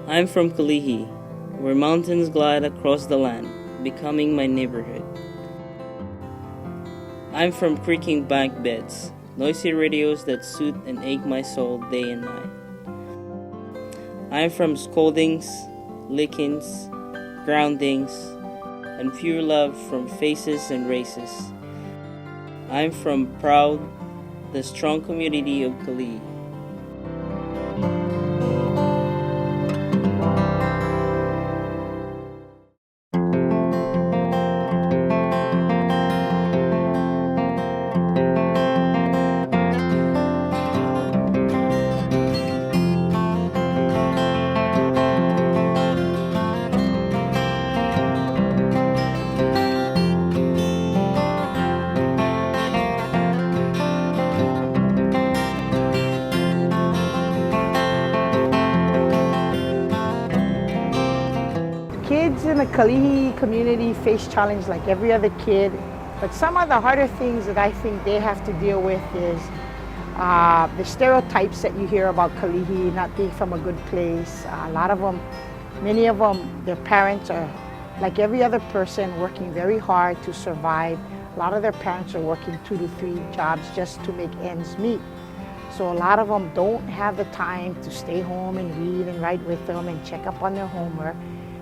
I'm from Kalihi, where mountains glide across the land, becoming my neighborhood. I'm from creaking bank beds, noisy radios that soothe and ache my soul day and night. I'm from scoldings, lickings, groundings, and pure love from faces and races. I'm from proud, the strong community of Kalihi. Kids in the Kalihi community face challenge like every other kid, but some of the harder things that I think they have to deal with is the stereotypes that you hear about Kalihi not being from a good place. A lot of them, many of them, their parents are like every other person working very hard to survive. A lot of their parents are working 2 to 3 jobs just to make ends meet. So a lot of them don't have the time to stay home and read and write with them and check up on their homework.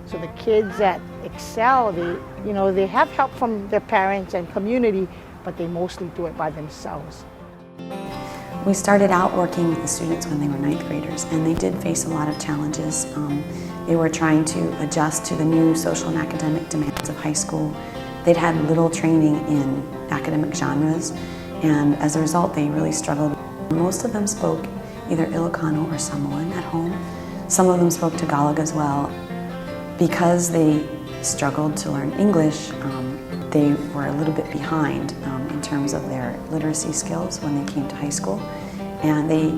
So the kids that excel, they have help from their parents and community, but they mostly do it by themselves. We started out working with the students when they were 9th graders, and they did face a lot of challenges. They were trying to adjust to the new social and academic demands of high school. They'd had little training in academic genres, and as a result, they really struggled. Most of them spoke either Ilocano or Samoan at home. Some of them spoke Tagalog as well. Because they struggled to learn English, they were a little bit behind in terms of their literacy skills when they came to high school. And they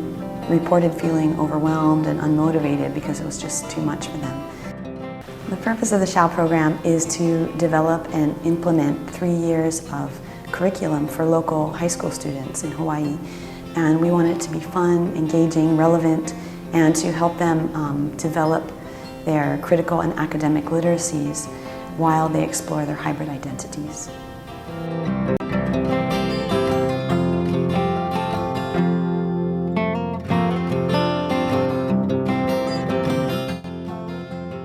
reported feeling overwhelmed and unmotivated because it was just too much for them. The purpose of the SHOW program is to develop and implement 3 years of curriculum for local high school students in Hawaii. And we want it to be fun, engaging, relevant, and to help them develop their critical and academic literacies while they explore their hybrid identities.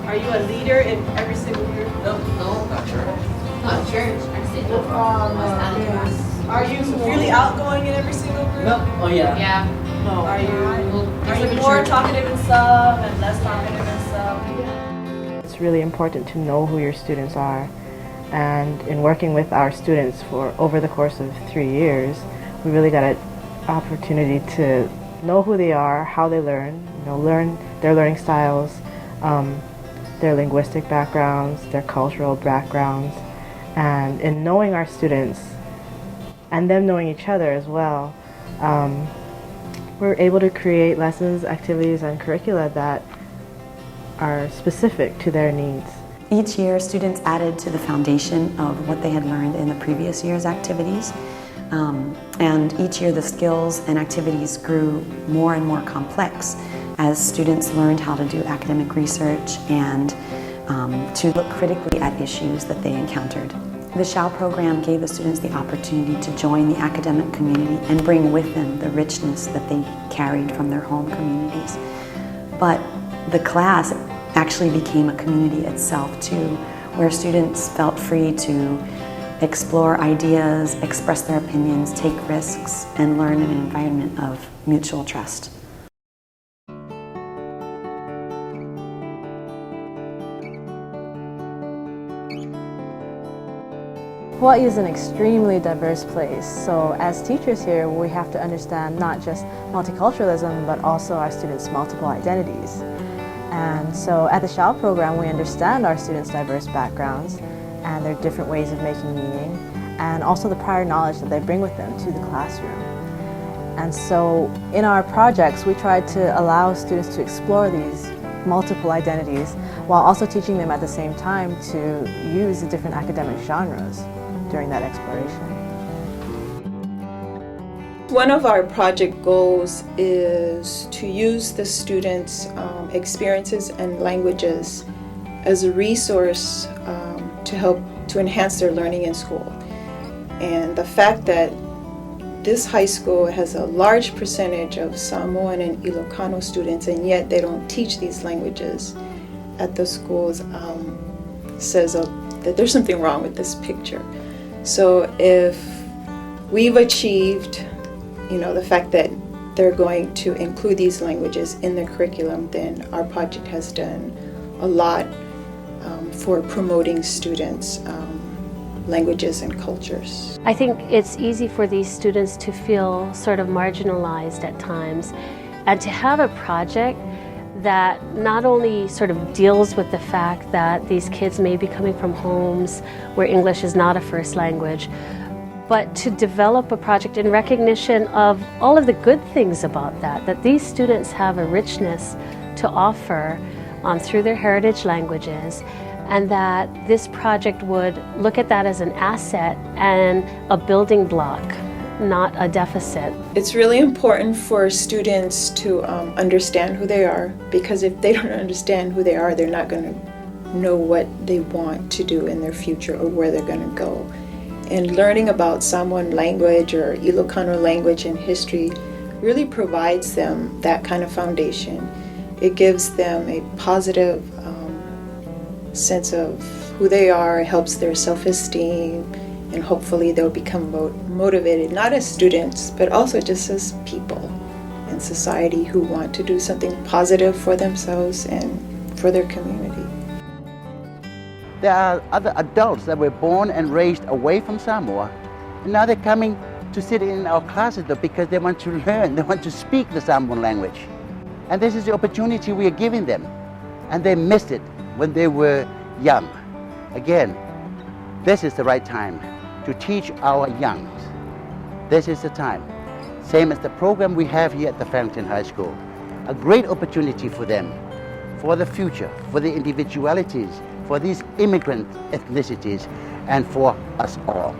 Are you a leader in every single group? No, not church. Not church. Are you really outgoing in every single group? No. Oh yeah. Yeah. No. Are you more talkative in some and less talkative in some? It's really important to know who your students are, and in working with our students for over the course of 3 years, we really got an opportunity to know who they are, how they learn, learn their learning styles, their linguistic backgrounds, their cultural backgrounds, and in knowing our students and them knowing each other as well, we're able to create lessons, activities, and curricula that are specific to their needs. Each year, students added to the foundation of what they had learned in the previous year's activities. And each year, the skills and activities grew more and more complex as students learned how to do academic research and to look critically at issues that they encountered. The SHOW program gave the students the opportunity to join the academic community and bring with them the richness that they carried from their home communities. But the class actually became a community itself too, where students felt free to explore ideas, express their opinions, take risks, and learn in an environment of mutual trust. Hawaii is an extremely diverse place, so as teachers here we have to understand not just multiculturalism but also our students' multiple identities. And so at the SHOW program we understand our students' diverse backgrounds and their different ways of making meaning, and also the prior knowledge that they bring with them to the classroom. And so in our projects we try to allow students to explore these multiple identities while also teaching them at the same time to use the different academic genres during that exploration. One of our project goals is to use the students' experiences and languages as a resource to help to enhance their learning in school. And the fact that this high school has a large percentage of Samoan and Ilocano students, and yet they don't teach these languages at the schools, says that there's something wrong with this picture. So if we've achieved, the fact that they're going to include these languages in the curriculum, then our project has done a lot for promoting students' languages and cultures. I think it's easy for these students to feel sort of marginalized at times, and to have a project that not only sort of deals with the fact that these kids may be coming from homes where English is not a first language, but to develop a project in recognition of all of the good things about that these students have a richness to offer through their heritage languages, and that this project would look at that as an asset and a building block, not a deficit. It's really important for students to understand who they are, because if they don't understand who they are, they're not going to know what they want to do in their future or where they're going to go. And learning about Samoan language or Ilocano language and history really provides them that kind of foundation. It gives them a positive sense of who they are, helps their self-esteem, and hopefully they'll become motivated, not as students, but also just as people in society who want to do something positive for themselves and for their community. There are other adults that were born and raised away from Samoa, and now they're coming to sit in our classes because they want to learn, they want to speak the Samoan language. And this is the opportunity we are giving them, and they missed it when they were young. Again, this is the right time to teach our young. This is the time. Same as the program we have here at the Farrington High School. A great opportunity for them, for the future, for the individualities, for these immigrant ethnicities, and for us all.